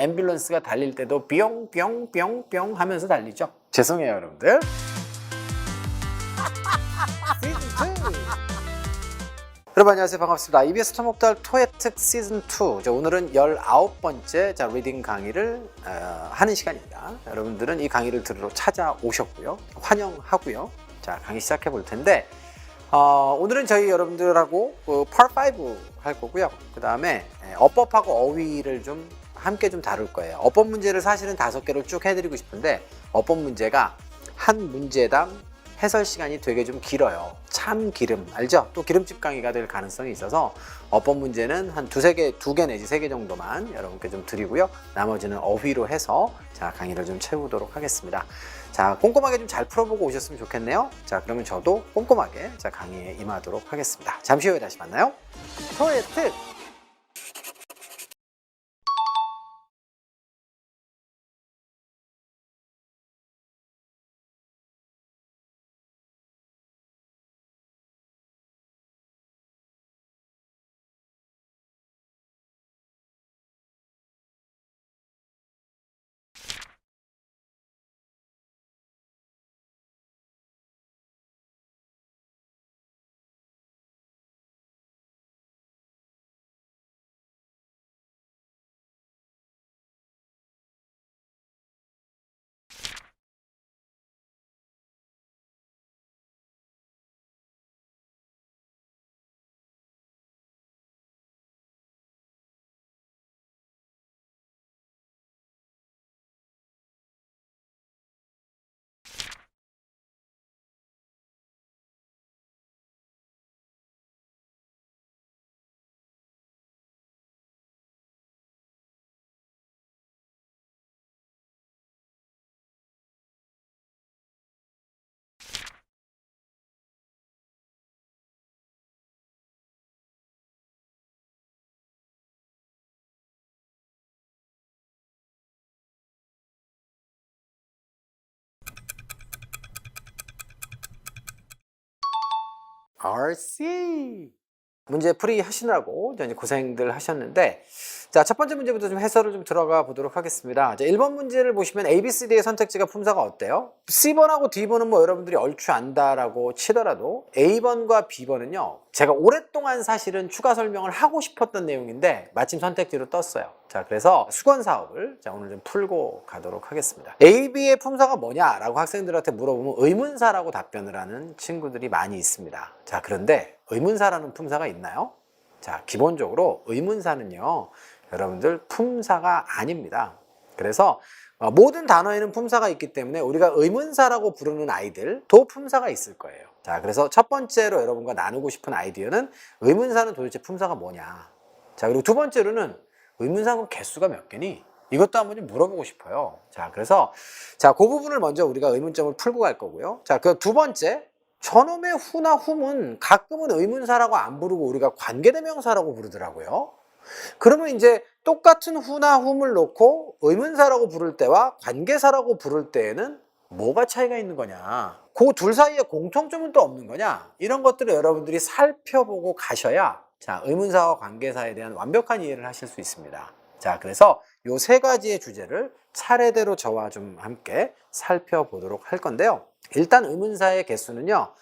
앰뷸런스가 달릴 때도 뿅뿅뿅뿅 하면서 달리죠. 죄송해요, 여러분들. 여러분 안녕하세요. 반갑습니다. EBS 토목달 토해특 시즌2. 오늘은 19번째 리딩 강의를 하는 시간입니다. 여러분들은 이 강의를 들으러 찾아오셨고요. 환영하고요. 자, 강의 시작해 볼 텐데 오늘은 저희 여러분들하고 Part 5 할 거고요. 그 다음에 어법하고 어휘를 좀 함께 좀 다룰 거예요. 어법 문제를 사실은 5개를 쭉 해드리고 싶은데 어법 문제가 한 문제당 해설 시간이 되게 좀 길어요. 참 기름 알죠? 또 기름집 강의가 될 가능성이 있어서 어법 문제는 한 2개 내지 3개 정도만 여러분께 좀 드리고요. 나머지는 어휘로 해서 자 강의를 좀 채우도록 하겠습니다. 자 꼼꼼하게 좀 잘 풀어보고 오셨으면 좋겠네요. 자 그러면 저도 꼼꼼하게 자 강의에 임하도록 하겠습니다. 잠시 후에 다시 만나요. 토해특 RC 문제 풀이 하시느라고 이제 고생들 하셨는데 자, 첫 번째 문제부터 좀 해설을 좀 들어가 보도록 하겠습니다. 자, 1번 문제를 보시면 A, B, C, D의 선택지가 품사가 어때요? C번하고 D번은 뭐 여러분들이 얼추 안다라고 치더라도 A번과 B번은요. 제가 오랫동안 사실은 추가 설명을 하고 싶었던 내용인데 마침 선택지로 떴어요. 자, 그래서 수건 사업을 자, 오늘 좀 풀고 가도록 하겠습니다. A, B의 품사가 뭐냐라고 학생들한테 물어보면 의문사라고 답변을 하는 친구들이 많이 있습니다. 자, 그런데 의문사라는 품사가 있나요? 자, 기본적으로 의문사는요. 여러분들 품사가 아닙니다. 그래서 모든 단어에는 품사가 있기 때문에 우리가 의문사라고 부르는 아이들도 품사가 있을 거예요. 자, 그래서 첫 번째로 여러분과 나누고 싶은 아이디어는 의문사는 도대체 품사가 뭐냐. 자, 그리고 두 번째로는 의문사는 개수가 몇 개니? 이것도 한번 좀 물어보고 싶어요. 자, 그래서 자, 그 부분을 먼저 우리가 의문점을 풀고 갈 거고요. 자, 그 두 번째. 저놈의 후나 훔은 가끔은 의문사라고 안 부르고 우리가 관계대명사라고 부르더라고요. 그러면 이제 똑같은 후나 훔을 놓고 의문사라고 부를 때와 관계사라고 부를 때에는 뭐가 차이가 있는 거냐? 그 둘 사이에 공통점은 또 없는 거냐? 이런 것들을 여러분들이 살펴보고 가셔야 자, 의문사와 관계사에 대한 완벽한 이해를 하실 수 있습니다. 자, 그래서 요 세 가지의 주제를 차례대로 저와 좀 함께 살펴보도록 할 건데요. 일단 의문사의 개수는요.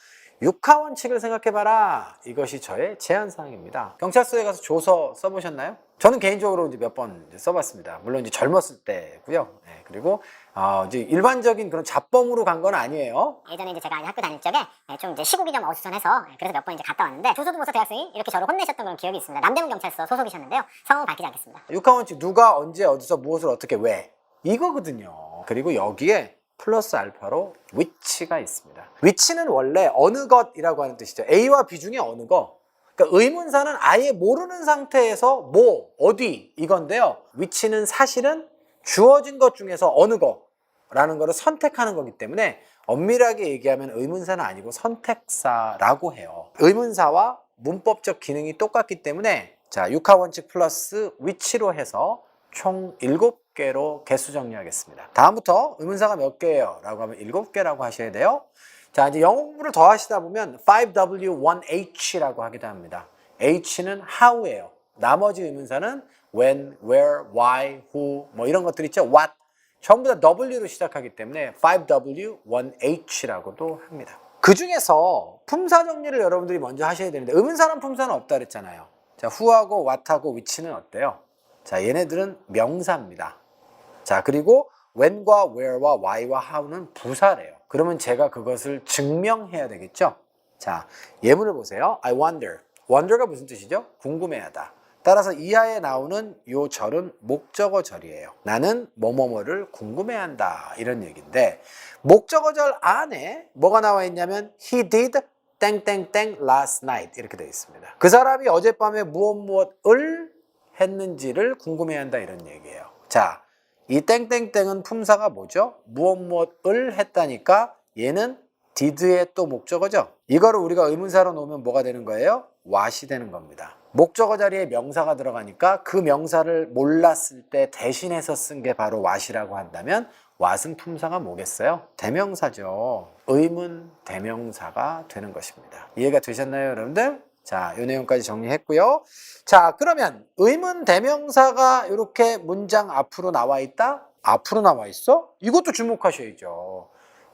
6하 원칙을 생각해봐라. 이것이 저의 제안사항입니다. 경찰서에 가서 조서 써보셨나요? 저는 개인적으로 이제 몇 번 써봤습니다. 물론 이제 젊었을 때고요. 네, 그리고 이제 일반적인 그런 잡범으로 간 건 아니에요. 예전에 이제 제가 학교 다닐 적에 좀 이제 시국이 좀 어수선해서 그래서 몇 번 이제 갔다 왔는데 조서도 못 써 대학생이 이렇게 저를 혼내셨던 그런 기억이 있습니다. 남대문 경찰서 소속이셨는데요. 성함은 밝히지 않겠습니다. 6하 원칙 누가 언제 어디서 무엇을 어떻게 왜 이거거든요. 그리고 여기에 플러스 알파로 which가 있습니다. which는 원래 어느 것이라고 하는 뜻이죠. A와 B 중에 어느 것. 그러니까 의문사는 아예 모르는 상태에서 뭐, 어디 이건데요. which는 사실은 주어진 것 중에서 어느 거라는 거를 선택하는 거기 때문에 엄밀하게 얘기하면 의문사는 아니고 선택사라고 해요. 의문사와 문법적 기능이 똑같기 때문에 자, 6하 원칙 플러스 which로 해서 총 7개로 개수 정리하겠습니다. 다음부터 의문사가 몇 개예요? 라고 하면 7개라고 하셔야 돼요. 자, 이제 영어 공부를 더 하시다 보면 5W1H라고 하기도 합니다. H는 how예요. 나머지 의문사는 when, where, why, who 뭐 이런 것들 있죠. what 전부 다 W로 시작하기 때문에 5W, 1H라고도 합니다. 그 중에서 품사 정리를 여러분들이 먼저 하셔야 되는데 의문사랑 품사는 없다 그랬잖아요. 자, who하고 what하고 which는 어때요? 자, 얘네들은 명사입니다. 자, 그리고 when과 where와 why와 how는 부사래요. 그러면 제가 그것을 증명해야 되겠죠? 자, 예문을 보세요. I wonder. wonder가 무슨 뜻이죠? 궁금해하다. 따라서 이하에 나오는 요 절은 목적어 절이에요. 나는 뭐뭐뭐를 궁금해한다 이런 얘기인데 목적어 절 안에 뭐가 나와 있냐면 he did 땡땡땡 last night 이렇게 되어 있습니다. 그 사람이 어젯밤에 무엇을 했는지를 궁금해한다 이런 얘기예요. 자, 이 땡땡땡은 품사가 뭐죠? 무엇을 했다니까 얘는 did의 또 목적어죠. 이거를 우리가 의문사로 놓으면 뭐가 되는 거예요? what이 되는 겁니다. 목적어 자리에 명사가 들어가니까 그 명사를 몰랐을 때 대신해서 쓴 게 바로 what이라고 한다면 what은 품사가 뭐겠어요? 대명사죠. 의문 대명사가 되는 것입니다. 이해가 되셨나요, 여러분들? 자, 이 내용까지 정리했고요. 자, 그러면 의문 대명사가 이렇게 문장 앞으로 나와 있다? 앞으로 나와 있어? 이것도 주목하셔야죠.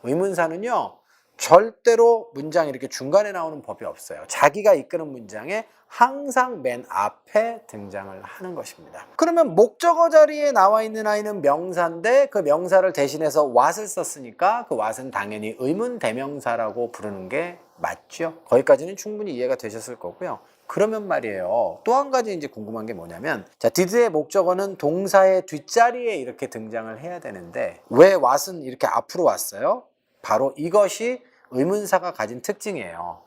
의문사는요, 절대로 문장 이렇게 중간에 나오는 법이 없어요. 자기가 이끄는 문장에 항상 맨 앞에 등장을 하는 것입니다. 그러면 목적어 자리에 나와 있는 아이는 명사인데 그 명사를 대신해서 what을 썼으니까 그 what은 당연히 의문 대명사라고 부르는 게 맞죠? 거기까지는 충분히 이해가 되셨을 거고요. 그러면 말이에요. 또 한 가지 이제 궁금한 게 뭐냐면 자, did의 목적어는 동사의 뒷자리에 이렇게 등장을 해야 되는데 왜 what은 이렇게 앞으로 왔어요? 바로 이것이 의문사가 가진 특징이에요.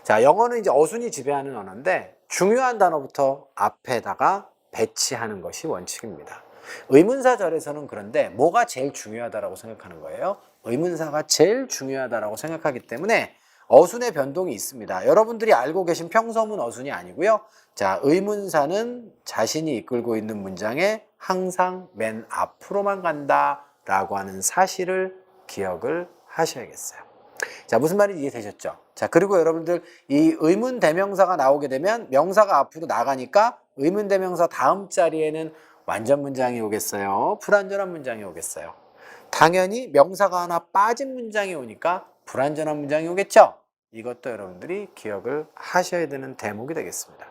자, 영어는 이제 어순이 지배하는 언어인데 중요한 단어부터 앞에다가 배치하는 것이 원칙입니다. 의문사절에서는 그런데 뭐가 제일 중요하다고 생각하는 거예요? 의문사가 제일 중요하다고 생각하기 때문에 어순의 변동이 있습니다. 여러분들이 알고 계신 평서문 어순이 아니고요. 자, 의문사는 자신이 이끌고 있는 문장에 항상 맨 앞으로만 간다라고 하는 사실을 기억을 하셔야겠어요. 자, 무슨 말인지 이해되셨죠? 자, 그리고 여러분들 이 의문 대명사가 나오게 되면 명사가 앞으로 나가니까 의문 대명사 다음 자리에는 완전 문장이 오겠어요? 불완전한 문장이 오겠어요? 당연히 명사가 하나 빠진 문장이 오니까 불완전한 문장이 오겠죠? 이것도 여러분들이 기억을 하셔야 되는 대목이 되겠습니다.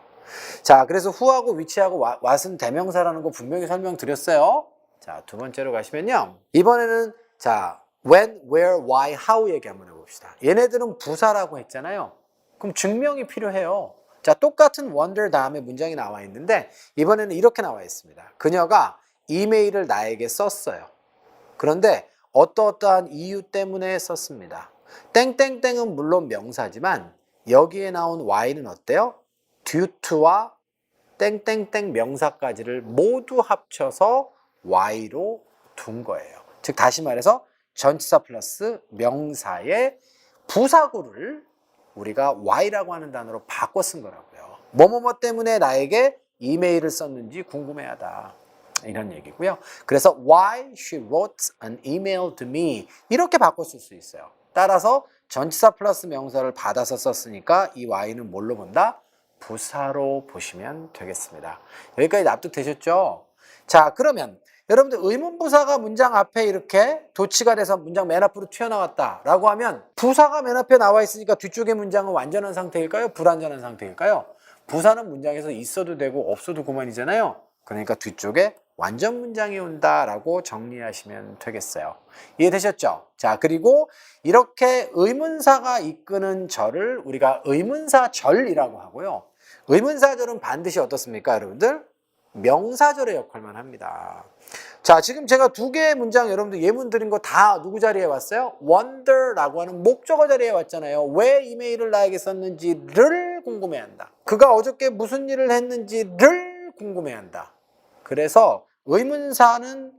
자, 그래서 who하고 which하고 what은 대명사라는 거 분명히 설명드렸어요. 자, 두 번째로 가시면요. 이번에는 자, when, where, why, how 얘기 한번 해봅시다. 얘네들은 부사라고 했잖아요. 그럼 증명이 필요해요. 자, 똑같은 wonder 다음에 문장이 나와 있는데 이번에는 이렇게 나와 있습니다. 그녀가 이메일을 나에게 썼어요. 그런데 어떠어떠한 이유 때문에 썼습니다. 땡땡땡은 물론 명사지만 여기에 나온 why는 어때요? due to와 땡땡땡 명사까지를 모두 합쳐서 why로 둔 거예요. 즉 다시 말해서 전치사 플러스 명사의 부사구를 우리가 why라고 하는 단어로 바꿔 쓴 거라고요. 뭐뭐뭐 때문에 나에게 이메일을 썼는지 궁금해하다. 이런 얘기고요. 그래서 why she wrote an email to me 이렇게 바꿔 쓸 수 있어요. 따라서 전치사 플러스 명사를 받아서 썼으니까 이 why는 뭘로 본다? 부사로 보시면 되겠습니다. 여기까지 납득되셨죠? 자, 그러면 여러분들 의문부사가 문장 앞에 이렇게 도치가 돼서 문장 맨 앞으로 튀어나왔다라고 하면 부사가 맨 앞에 나와 있으니까 뒤쪽의 문장은 완전한 상태일까요? 불완전한 상태일까요? 부사는 문장에서 있어도 되고 없어도 그만이잖아요. 그러니까 뒤쪽에 완전 문장이 온다라고 정리하시면 되겠어요. 이해되셨죠? 자, 그리고 이렇게 의문사가 이끄는 절을 우리가 의문사절이라고 하고요. 의문사절은 반드시 어떻습니까, 여러분들? 명사절의 역할만 합니다. 자, 지금 제가 두 개의 문장 여러분들 예문 드린 거 다 누구 자리에 왔어요? wonder라고 하는 목적어 자리에 왔잖아요. 왜 이메일을 나에게 썼는지를 궁금해한다. 그가 어저께 무슨 일을 했는지를 궁금해한다. 그래서 의문사는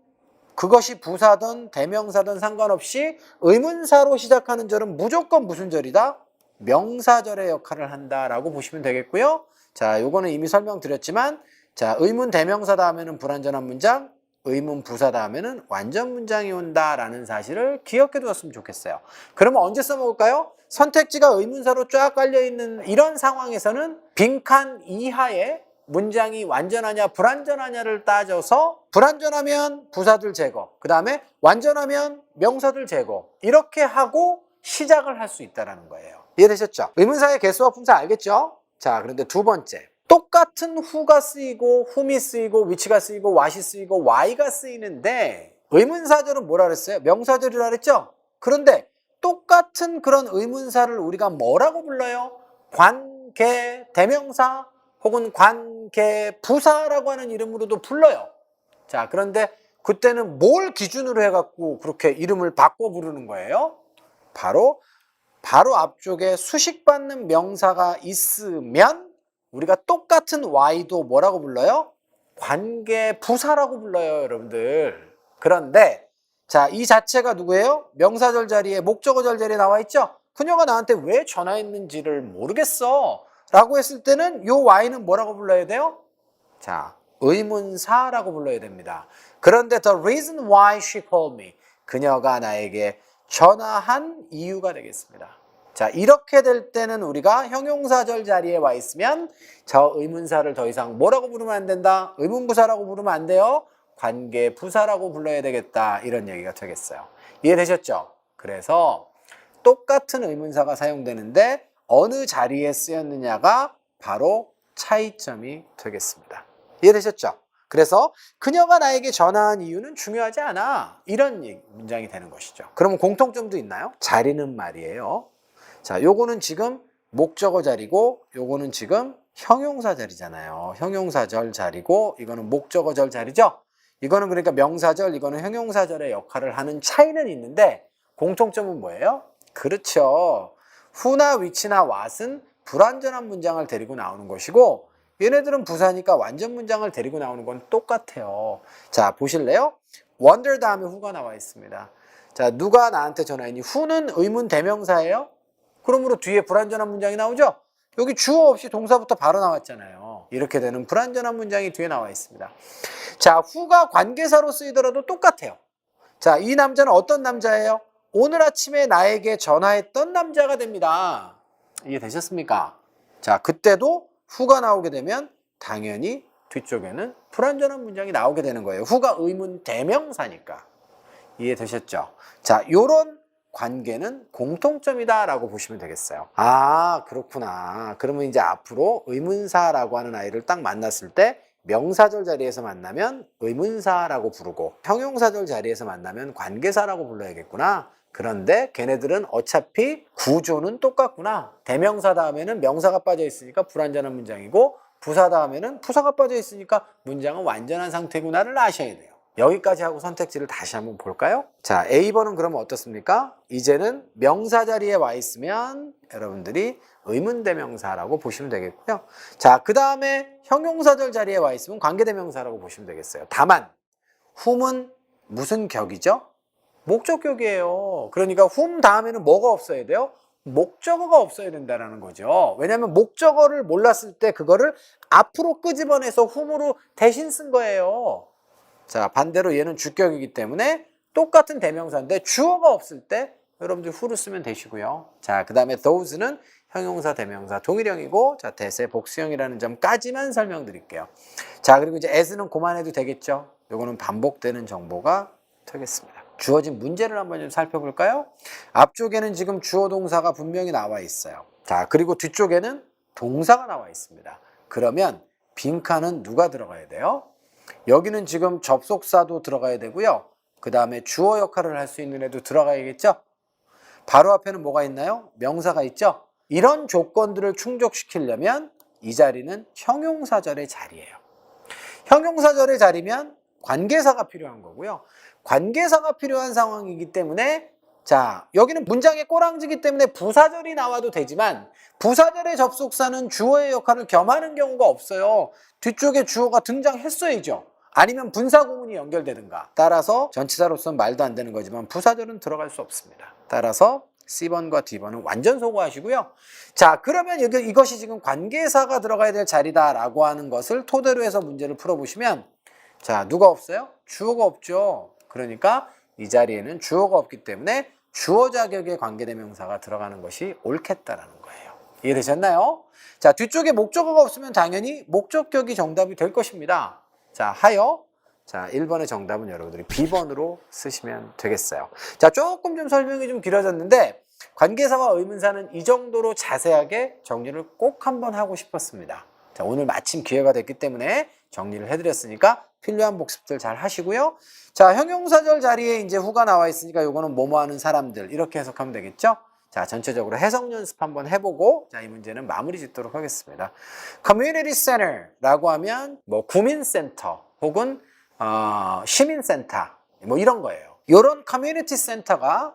그것이 부사든 대명사든 상관없이 의문사로 시작하는 절은 무조건 무슨 절이다? 명사절의 역할을 한다라고 보시면 되겠고요. 자, 요거는 이미 설명드렸지만 자, 의문 대명사 다음에는 불완전한 문장, 의문 부사 다음에는 완전 문장이 온다라는 사실을 기억해 두었으면 좋겠어요. 그러면 언제 써먹을까요? 선택지가 의문사로 쫙 깔려있는 이런 상황에서는 빈칸 이하에 문장이 완전하냐 불완전하냐를 따져서 불완전하면 부사들 제거, 그 다음에 완전하면 명사들 제거, 이렇게 하고 시작을 할 수 있다는 거예요. 이해되셨죠? 의문사의 개수와 품사 알겠죠? 자, 그런데 두 번째, 똑같은 who가 쓰이고 whom이 쓰이고 which가 쓰이고 what이 쓰이고 why가 쓰이는데 의문사절은 뭐라 그랬어요? 명사절이라 그랬죠? 그런데 똑같은 그런 의문사를 우리가 뭐라고 불러요? 관계 대명사 혹은 관계 부사라고 하는 이름으로도 불러요. 자, 그런데 그때는 뭘 기준으로 해갖고 그렇게 이름을 바꿔 부르는 거예요? 바로 앞쪽에 수식받는 명사가 있으면 우리가 똑같은 Y도 뭐라고 불러요? 관계 부사라고 불러요, 여러분들. 그런데 자, 이 자체가 누구예요? 명사절 자리에 목적어절 자리에 나와 있죠? 그녀가 나한테 왜 전화했는지를 모르겠어 라고 했을 때는 요 Y는 뭐라고 불러야 돼요? 자, 의문사라고 불러야 됩니다. 그런데 the reason why she called me, 그녀가 나에게 전화한 이유가 되겠습니다. 자, 이렇게 될 때는 우리가 형용사절 자리에 와 있으면 저 의문사를 더 이상 뭐라고 부르면 안 된다? 의문부사라고 부르면 안 돼요? 관계부사라고 불러야 되겠다, 이런 얘기가 되겠어요. 이해되셨죠? 그래서 똑같은 의문사가 사용되는데 어느 자리에 쓰였느냐가 바로 차이점이 되겠습니다. 이해되셨죠? 그래서 그녀가 나에게 전화한 이유는 중요하지 않아, 이런 문장이 되는 것이죠. 그러면 공통점도 있나요? 자리는 말이에요. 자, 요거는 지금 목적어 자리고 요거는 지금 형용사 자리잖아요. 형용사절 자리고 이거는 목적어절 자리죠. 이거는 그러니까 명사절, 이거는 형용사절의 역할을 하는 차이는 있는데 공통점은 뭐예요? 그렇죠. who나 which나 what은 불완전한 문장을 데리고 나오는 것이고 얘네들은 부사니까 완전 문장을 데리고 나오는 건 똑같아요. 자, 보실래요? wonder 다음에 who가 나와 있습니다. 자, 누가 나한테 전화했니? who는 의문 대명사예요. 그러므로 뒤에 불완전한 문장이 나오죠? 여기 주어 없이 동사부터 바로 나왔잖아요. 이렇게 되는 불완전한 문장이 뒤에 나와 있습니다. 자, who가 관계사로 쓰이더라도 똑같아요. 자, 이 남자는 어떤 남자예요? 오늘 아침에 나에게 전화했던 남자가 됩니다. 이해되셨습니까? 자, 그때도 who가 나오게 되면 당연히 뒤쪽에는 불완전한 문장이 나오게 되는 거예요. who가 의문 대명사니까. 이해되셨죠? 자, 요런 관계는 공통점이다라고 보시면 되겠어요. 아, 그렇구나. 그러면 이제 앞으로 의문사라고 하는 아이를 딱 만났을 때 명사절 자리에서 만나면 의문사라고 부르고 형용사절 자리에서 만나면 관계사라고 불러야겠구나. 그런데 걔네들은 어차피 구조는 똑같구나. 대명사 다음에는 명사가 빠져 있으니까 불완전한 문장이고 부사 다음에는 부사가 빠져 있으니까 문장은 완전한 상태구나를 아셔야 돼요. 여기까지 하고 선택지를 다시 한번 볼까요? 자, A번은 그러면 어떻습니까? 이제는 명사 자리에 와 있으면 여러분들이 의문대명사라고 보시면 되겠고요. 자, 그 다음에 형용사절 자리에 와 있으면 관계대명사라고 보시면 되겠어요. 다만 whom은 무슨 격이죠? 목적격이에요. 그러니까 whom 다음에는 뭐가 없어야 돼요? 목적어가 없어야 된다는 거죠. 왜냐하면 목적어를 몰랐을 때 그거를 앞으로 끄집어내서 whom으로 대신 쓴 거예요. 자, 반대로 얘는 주격이기 때문에 똑같은 대명사인데 주어가 없을 때 여러분들 who를 쓰면 되시고요. 자, 그 다음에 those는 형용사, 대명사, 동일형이고, 자, 대세 복수형이라는 점까지만 설명드릴게요. 자, 그리고 이제 as는 그만해도 되겠죠. 요거는 반복되는 정보가 되겠습니다. 주어진 문제를 한번 좀 살펴볼까요? 앞쪽에는 지금 주어 동사가 분명히 나와 있어요. 자, 그리고 뒤쪽에는 동사가 나와 있습니다. 그러면 빈칸은 누가 들어가야 돼요? 여기는 지금 접속사도 들어가야 되고요. 그 다음에 주어 역할을 할 수 있는 애도 들어가야겠죠? 바로 앞에는 뭐가 있나요? 명사가 있죠? 이런 조건들을 충족시키려면 이 자리는 형용사절의 자리예요. 형용사절의 자리면 관계사가 필요한 거고요. 관계사가 필요한 상황이기 때문에 자, 여기는 문장의 꼬랑지기 때문에 부사절이 나와도 되지만 부사절의 접속사는 주어의 역할을 겸하는 경우가 없어요. 뒤쪽에 주어가 등장했어야죠. 아니면 분사구문이 연결되든가. 따라서 전치사로서는 말도 안 되는 거지만 부사절은 들어갈 수 없습니다. 따라서 C번과 D번은 완전 소거하시고요. 자, 그러면 이것이 지금 관계사가 들어가야 될 자리다라고 하는 것을 토대로 해서 문제를 풀어보시면 자, 누가 없어요? 주어가 없죠. 그러니까 이 자리에는 주어가 없기 때문에 주어 자격의 관계대명사가 들어가는 것이 옳겠다라는 거예요. 이해되셨나요? 자, 뒤쪽에 목적어가 없으면 당연히 목적격이 정답이 될 것입니다. 자, 하여. 자, 1번의 정답은 여러분들이 B번으로 쓰시면 되겠어요. 자, 조금 좀 설명이 좀 길어졌는데 관계사와 의문사는 이 정도로 자세하게 정리를 꼭 한번 하고 싶었습니다. 자, 오늘 마침 기회가 됐기 때문에 정리를 해드렸으니까 필요한 복습들 잘 하시고요. 자, 형용사절 자리에 이제 후가 나와 있으니까 요거는 뭐뭐 하는 사람들 이렇게 해석하면 되겠죠? 자, 전체적으로 해석 연습 한번 해보고 자, 이 문제는 마무리 짓도록 하겠습니다. Community Center라고 하면 뭐 구민센터 혹은 시민센터 뭐 이런 거예요. 이런 커뮤니티 센터가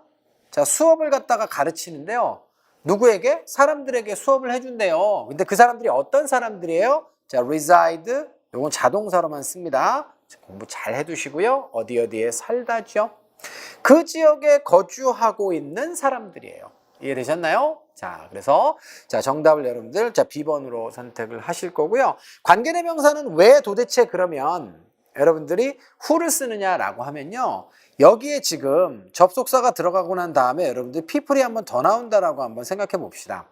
자, 수업을 갖다가 가르치는데요. 누구에게? 사람들에게 수업을 해준대요. 근데 그 사람들이 어떤 사람들이에요? 자, reside, 요건 자동사로만 씁니다. 공부 잘 해두시고요. 어디에 살다죠? 그 지역에 거주하고 있는 사람들이에요. 이해되셨나요? 자, 그래서 자, 정답을 여러분들 자, B번으로 선택을 하실 거고요. 관계대명사는 왜 도대체 그러면 여러분들이 who를 쓰느냐라고 하면요. 여기에 지금 접속사가 들어가고 난 다음에 여러분들 people이 한번 더 나온다라고 한번 생각해 봅시다.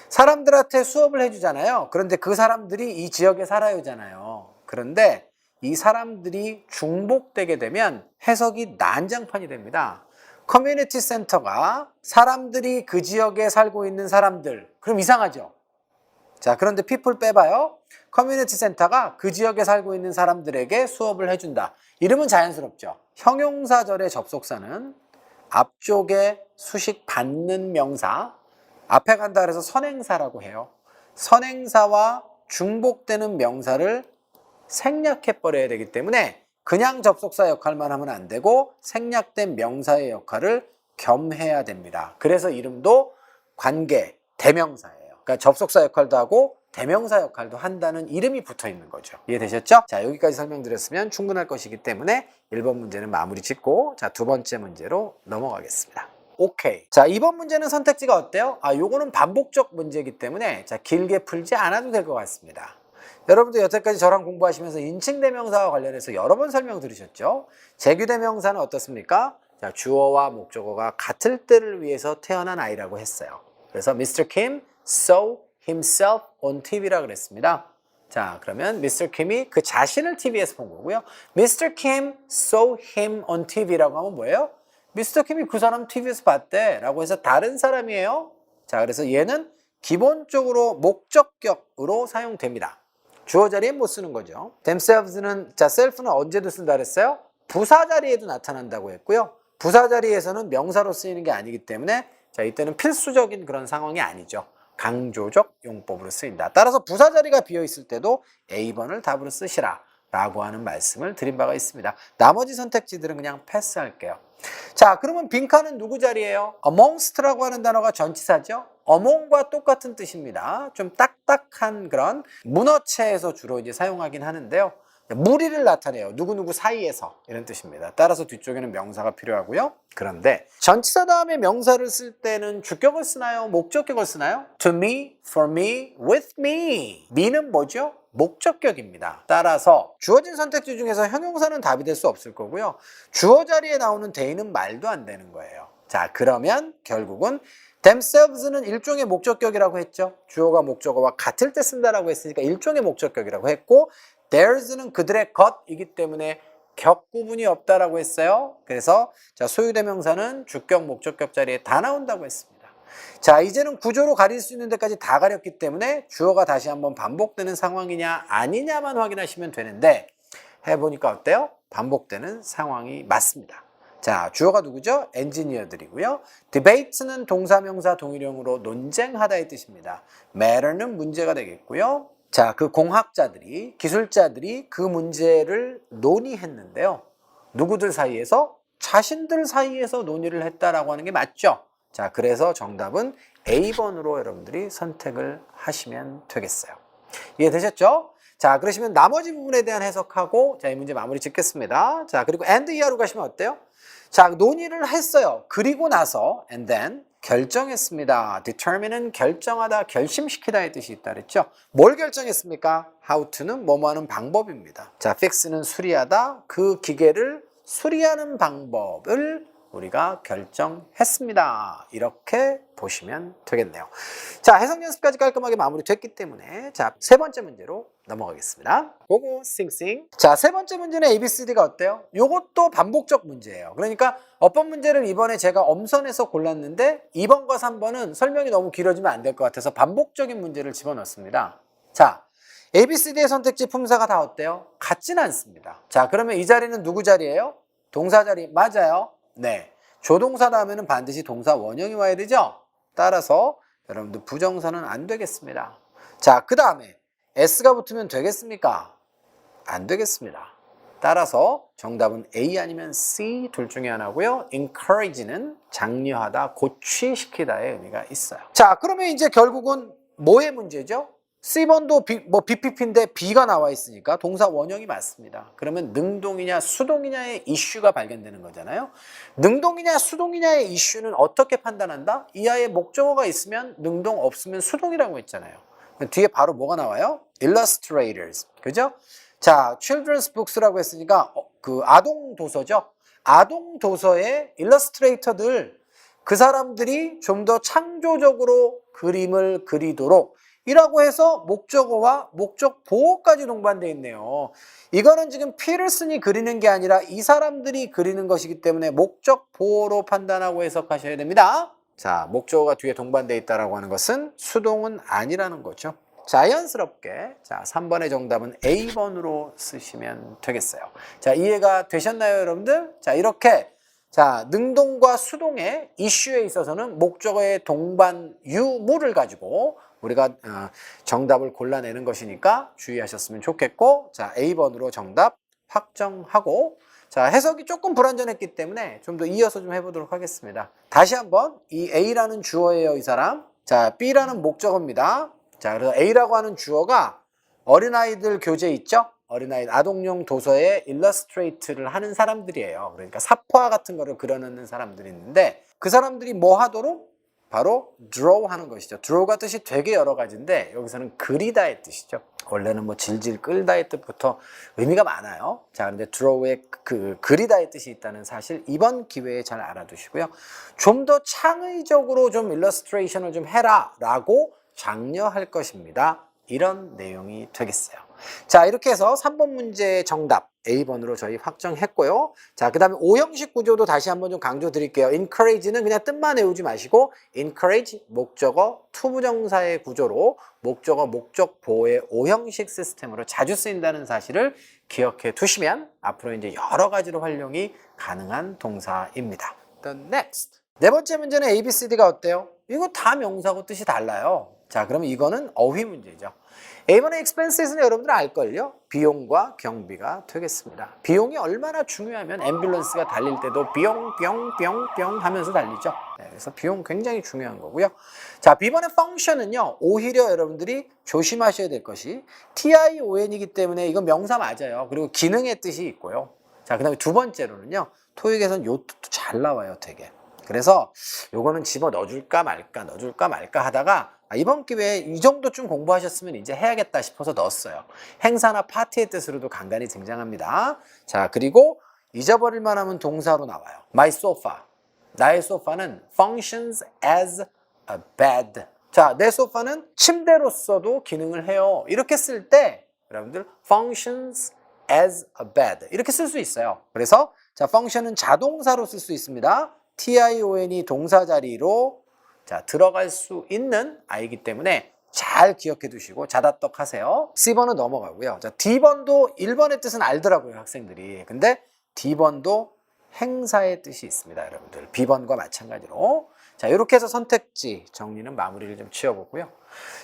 사람들한테 수업을 해주잖아요. 그런데 그 사람들이 이 지역에 살아요잖아요. 그런데 이 사람들이 중복되게 되면 해석이 난장판이 됩니다. 커뮤니티 센터가 사람들이 그 지역에 살고 있는 사람들, 그럼 이상하죠? 자, 그런데 people 빼봐요. 커뮤니티 센터가 그 지역에 살고 있는 사람들에게 수업을 해준다. 이러면 자연스럽죠. 형용사절의 접속사는 앞쪽에 수식 받는 명사, 앞에 간다 그래서 선행사라고 해요. 선행사와 중복되는 명사를 생략해버려야 되기 때문에 그냥 접속사 역할만 하면 안 되고 생략된 명사의 역할을 겸해야 됩니다. 그래서 이름도 관계, 대명사예요. 그러니까 접속사 역할도 하고 대명사 역할도 한다는 이름이 붙어 있는 거죠. 이해되셨죠? 자, 여기까지 설명드렸으면 충분할 것이기 때문에 1번 문제는 마무리 짓고 자, 두 번째 문제로 넘어가겠습니다. 오케이. 자, 2번 문제는 선택지가 어때요? 요거는 반복적 문제이기 때문에 자, 길게 풀지 않아도 될 것 같습니다. 여러분들 여태까지 저랑 공부하시면서 인칭대명사와 관련해서 여러 번 설명 들으셨죠? 재규대명사는 어떻습니까? 자, 주어와 목적어가 같을 때를 위해서 태어난 아이라고 했어요. 그래서 Mr. Kim saw himself on TV라 그랬습니다. 자, 그러면 Mr. Kim이 그 자신을 TV에서 본 거고요. Mr. Kim saw him on TV라고 하면 뭐예요? Mr. Kim이 그 사람 TV에서 봤대 라고 해서 다른 사람이에요. 자, 그래서 얘는 기본적으로 목적격으로 사용됩니다. 주어 자리에 못 쓰는 거죠. themselves는 자, self는 언제도 쓴다 그랬어요? 부사 자리에도 나타난다고 했고요. 부사 자리에서는 명사로 쓰이는 게 아니기 때문에 자, 이때는 필수적인 그런 상황이 아니죠. 강조적 용법으로 쓰인다. 따라서 부사 자리가 비어 있을 때도 A번을 답으로 쓰시라 라고 하는 말씀을 드린 바가 있습니다. 나머지 선택지들은 그냥 패스할게요. 자, 그러면 빈칸은 누구 자리예요? amongst라고 하는 단어가 전치사죠. among과 똑같은 뜻입니다. 좀 딱딱한 그런 문어체에서 주로 이제 사용하긴 하는데요. 무리를 나타내요. 누구누구 사이에서 이런 뜻입니다. 따라서 뒤쪽에는 명사가 필요하고요. 그런데 전치사 다음에 명사를 쓸 때는 주격을 쓰나요? 목적격을 쓰나요? To me, for me, with me. me는 뭐죠? 목적격입니다. 따라서 주어진 선택지 중에서 형용사는 답이 될 수 없을 거고요. 주어 자리에 나오는 they는 말도 안 되는 거예요. 자, 그러면 결국은 themselves는 일종의 목적격이라고 했죠. 주어가 목적어와 같을 때 쓴다라고 했으니까 일종의 목적격이라고 했고 theirs는 그들의 것이기 때문에 격 구분이 없다라고 했어요. 그래서 자, 소유대명사는 주격, 목적격 자리에 다 나온다고 했습니다. 자, 이제는 구조로 가릴 수 있는 데까지 다 가렸기 때문에 주어가 다시 한번 반복되는 상황이냐 아니냐만 확인하시면 되는데 해보니까 어때요? 반복되는 상황이 맞습니다. 자, 주어가 누구죠? 엔지니어들이고요. debate는 동사명사 동일형으로 논쟁하다의 뜻입니다. matter는 문제가 되겠고요. 자, 그 공학자들이, 기술자들이 그 문제를 논의했는데요. 누구들 사이에서? 자신들 사이에서 논의를 했다라고 하는 게 맞죠? 자, 그래서 정답은 A번으로 여러분들이 선택을 하시면 되겠어요. 이해되셨죠? 자, 그러시면 나머지 부분에 대한 해석하고 자, 이 문제 마무리 짓겠습니다. 자, 그리고 and 이하로 가시면 어때요? 자, 논의를 했어요. 그리고 나서 and then 결정했습니다. determine은 결정하다, 결심시키다의 뜻이 있다 그랬죠? 뭘 결정했습니까? how to는 뭐뭐 하는 방법입니다. 자, fix는 수리하다, 그 기계를 수리하는 방법을 우리가 결정했습니다. 이렇게 보시면 되겠네요. 자, 해석 연습까지 깔끔하게 마무리됐기 때문에 자, 세 번째 문제로 넘어가겠습니다. 고고 싱싱. 자, 세 번째 문제는 ABCD가 어때요? 요것도 반복적 문제예요. 그러니까 어법 문제를 이번에 제가 엄선해서 골랐는데 2번과 3번은 설명이 너무 길어지면 안 될 것 같아서 반복적인 문제를 집어넣습니다. 자, ABCD의 선택지 품사가 다 어때요? 같지는 않습니다. 자, 그러면 이 자리는 누구 자리예요? 동사 자리. 맞아요. 네. 조동사 다음에는 반드시 동사 원형이 와야 되죠? 따라서 여러분들 부정사는 안 되겠습니다. 자, 그 다음에 S가 붙으면 되겠습니까? 안 되겠습니다. 따라서 정답은 A 아니면 C 둘 중에 하나고요. encourage는 장려하다, 고취시키다의 의미가 있어요. 자, 그러면 이제 결국은 뭐의 문제죠? C번도 BPP인데 B가 나와 있으니까 동사 원형이 맞습니다. 그러면 능동이냐 수동이냐의 이슈가 발견되는 거잖아요. 능동이냐 수동이냐의 이슈는 어떻게 판단한다? 이하의 목적어가 있으면 능동, 없으면 수동이라고 했잖아요. 뒤에 바로 뭐가 나와요? illustrators. 그죠? 자, children's books라고 했으니까 그 아동 도서죠. 아동 도서의 illustrator들, 그 사람들이 좀 더 창조적으로 그림을 그리도록 이라고 해서 목적어와 목적 보호까지 동반되어 있네요. 이거는 지금 피터슨이 그리는 게 아니라 이 사람들이 그리는 것이기 때문에 목적 보호로 판단하고 해석하셔야 됩니다. 자, 목적어가 뒤에 동반되어 있다라고 하는 것은 수동은 아니라는 거죠. 자연스럽게 자 3번의 정답은 A번으로 쓰시면 되겠어요. 자, 이해가 되셨나요, 여러분들? 자, 이렇게 자, 능동과 수동의 이슈에 있어서는 목적어의 동반 유무를 가지고 우리가 정답을 골라내는 것이니까 주의하셨으면 좋겠고, 자, A번으로 정답 확정하고, 자, 해석이 조금 불완전했기 때문에 좀 더 이어서 좀 해보도록 하겠습니다. 다시 한번 이 A라는 주어예요, 이 사람. 자, B라는 목적어입니다. 자, 그래서 A라고 하는 주어가 어린아이들 교재 있죠? 어린아이 아동용 도서에 일러스트레이트를 하는 사람들이에요. 그러니까 사포화 같은 거를 그려넣는 사람들이 있는데 그 사람들이 뭐 하도록? 바로 draw 하는 것이죠. draw가 뜻이 되게 여러 가지인데 여기서는 그리다의 뜻이죠. 원래는 뭐 질질 끌다의 뜻부터 의미가 많아요. 자, 그런데 draw에 그 그리다의 뜻이 있다는 사실 이번 기회에 잘 알아두시고요. 좀 더 창의적으로 좀 일러스트레이션을 좀 해라 라고 장려할 것입니다. 이런 내용이 되겠어요. 자, 이렇게 해서 3번 문제의 정답 A번으로 저희 확정했고요. 자, 그 다음에 O형식 구조도 다시 한번 좀 강조 드릴게요. encourage는 그냥 뜻만 외우지 마시고 encourage 목적어 투부정사의 구조로 목적어 목적 보호의 O형식 시스템으로 자주 쓰인다는 사실을 기억해 두시면 앞으로 이제 여러 가지로 활용이 가능한 동사입니다. The next. 네 번째 문제는 ABCD가 어때요? 이거 다 명사고 뜻이 달라요. 자, 그러면 이거는 어휘 문제죠. A번의 expenses는 여러분들 알걸요? 비용과 경비가 되겠습니다. 비용이 얼마나 중요하면 앰뷸런스가 달릴 때도 비용, 뿅 하면서 달리죠. 네, 그래서 비용 굉장히 중요한 거고요. 자, B번의 function은요, 오히려 여러분들이 조심하셔야 될 것이 TION이기 때문에 이건 명사 맞아요. 그리고 기능의 뜻이 있고요. 자, 그 다음에 두 번째로는요, 토익에서는 요 뜻도 잘 나와요, 되게. 그래서 요거는 집어 넣어줄까 말까 하다가 이번 기회에 이 정도쯤 공부하셨으면 이제 해야겠다 싶어서 넣었어요. 행사나 파티의 뜻으로도 간간히 등장합니다. 자, 그리고 잊어버릴 만하면 동사로 나와요. My sofa. 나의 소파는 functions as a bed. 자, 내 소파는 침대로서도 기능을 해요. 이렇게 쓸 때 여러분들 functions as a bed 이렇게 쓸 수 있어요. 그래서 자, function은 자동사로 쓸 수 있습니다. TION이 동사 자리로 자, 들어갈 수 있는 아이기 때문에 잘 기억해 두시고 자다떡 하세요. C번은 넘어가고요. 자, D번도 1번의 뜻은 알더라고요, 학생들이. 근데 D번도 행사의 뜻이 있습니다, 여러분들. B번과 마찬가지로. 자, 이렇게 해서 선택지 정리는 마무리를 좀 지어보고요.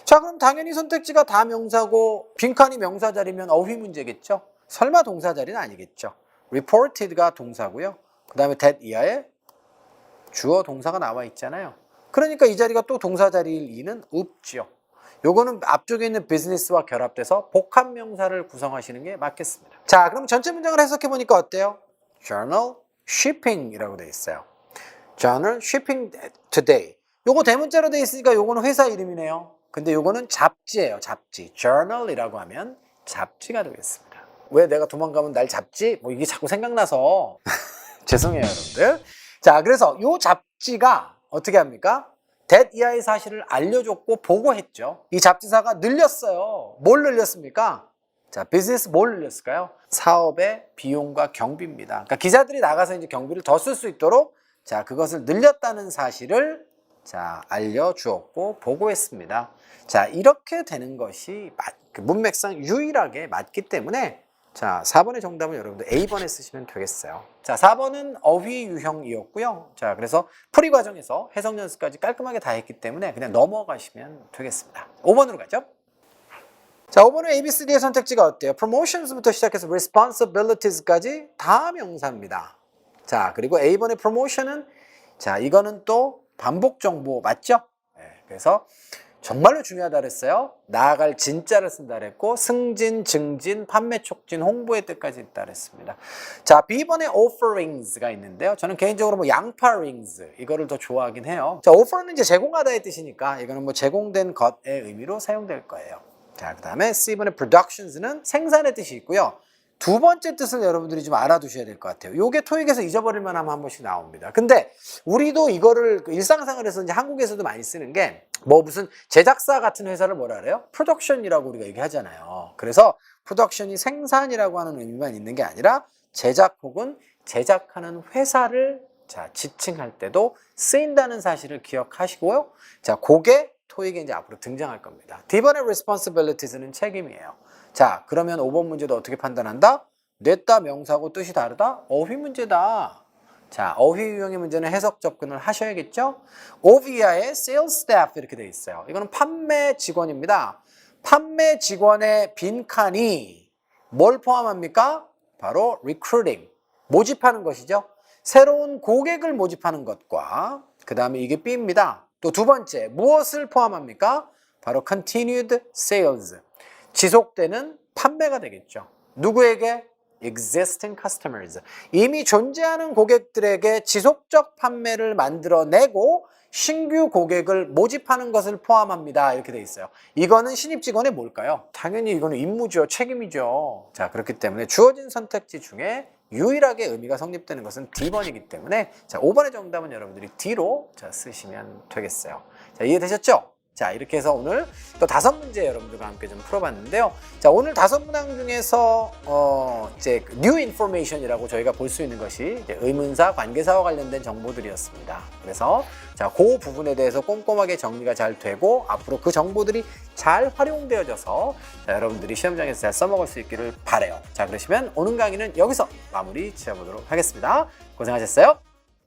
자, 그럼 당연히 선택지가 다 명사고 빈칸이 명사 자리면 어휘 문제겠죠? 설마 동사 자리는 아니겠죠? reported가 동사고요. 그 다음에 that 이하에 주어 동사가 나와 있잖아요. 그러니까 이 자리가 또 동사 자리일 리는 없죠. 요거는 앞쪽에 있는 business와 결합돼서 복합 명사를 구성하시는 게 맞겠습니다. 자, 그럼 전체 문장을 해석해 보니까 어때요? Journal shipping이라고 돼 있어요. Journal shipping today. 요거 대문자로 돼 있으니까 요거는 회사 이름이네요. 근데 요거는 잡지예요, 잡지. Journal이라고 하면 잡지가 되겠습니다. 왜 내가 도망가면 날 잡지? 뭐 이게 자꾸 생각나서 죄송해요, 여러분들. 자, 그래서 이 잡지가 어떻게 합니까? that 이하의 사실을 알려줬고 보고했죠. 이 잡지사가 늘렸어요. 뭘 늘렸습니까? 자, 비즈니스 뭘 늘렸을까요? 사업의 비용과 경비입니다. 그러니까 기자들이 나가서 이제 경비를 더 쓸 수 있도록 자, 그것을 늘렸다는 사실을 자, 알려주었고 보고했습니다. 자, 이렇게 되는 것이 문맥상 유일하게 맞기 때문에 자, 4번의 정답은 여러분들 A번에 쓰시면 되겠어요. 자, 4번은 어휘 유형이었고요. 자, 그래서 풀이 과정에서 해석 연습까지 깔끔하게 다 했기 때문에 그냥 넘어가시면 되겠습니다. 5번으로 가죠. 자, 5번은 ABCD의 선택지가 어때요? Promotions부터 시작해서 Responsibilities까지 다 명사입니다. 자, 그리고 A번의 Promotion은 자, 이거는 또 반복 정보 맞죠? 네, 그래서 정말로 중요하다 그랬어요. 나아갈 진짜를 쓴다 그랬고 승진, 증진, 판매 촉진, 홍보의 뜻까지 있다 그랬습니다. 자, B번에 offerings가 있는데요. 저는 개인적으로 뭐 양파 rings 이거를 더 좋아하긴 해요. 자, offer는 이제 제공하다의 뜻이니까 이거는 뭐 제공된 것의 의미로 사용될 거예요. 자, 그 다음에 C번의 productions는 생산의 뜻이 있고요. 두 번째 뜻을 여러분들이 좀 알아두셔야 될 것 같아요. 요게 토익에서 잊어버릴 만하면 한 번씩 나옵니다. 근데 우리도 이거를 일상생활에서 이제 한국에서도 많이 쓰는 게 뭐 무슨 제작사 같은 회사를 뭐라 그래요? 프로덕션이라고 우리가 얘기하잖아요. 그래서 프로덕션이 생산이라고 하는 의미만 있는 게 아니라 제작 혹은 제작하는 회사를 자, 지칭할 때도 쓰인다는 사실을 기억하시고요. 자, 그게 토익에 이제 앞으로 등장할 겁니다. D번의 responsibilities는 책임이에요. 자, 그러면 5번 문제도 어떻게 판단한다? 냈다 명사고 뜻이 다르다? 어휘 문제다. 자, 어휘 유형의 문제는 해석 접근을 하셔야겠죠? 오비아의 sales staff 이렇게 되어 있어요. 이거는 판매 직원입니다. 판매 직원의 빈칸이 뭘 포함합니까? 바로 recruiting, 모집하는 것이죠. 새로운 고객을 모집하는 것과 그 다음에 이게 B입니다. 또 두 번째, 무엇을 포함합니까? 바로 continued sales, 지속되는 판매가 되겠죠. 누구에게? existing customers, 이미 존재하는 고객들에게 지속적 판매를 만들어내고 신규 고객을 모집하는 것을 포함합니다. 이렇게 돼 있어요. 이거는 신입 직원의 뭘까요? 당연히 이거는 임무죠. 책임이죠. 자, 그렇기 때문에 주어진 선택지 중에 유일하게 의미가 성립되는 것은 D번이기 때문에 자, 5번의 정답은 여러분들이 D로 자, 쓰시면 되겠어요. 자, 이해되셨죠? 자, 이렇게 해서 오늘 또 5문제 여러분들과 함께 좀 풀어봤는데요. 자, 오늘 5문항 중에서 이제 new information이라고 저희가 볼 수 있는 것이 이제 의문사, 관계사와 관련된 정보들이었습니다. 그래서 자, 그 부분에 대해서 꼼꼼하게 정리가 잘 되고 앞으로 그 정보들이 잘 활용되어져서 자, 여러분들이 시험장에서 잘 써먹을 수 있기를 바라요. 자, 그러시면 오늘 강의는 여기서 마무리 지어보도록 하겠습니다. 고생하셨어요.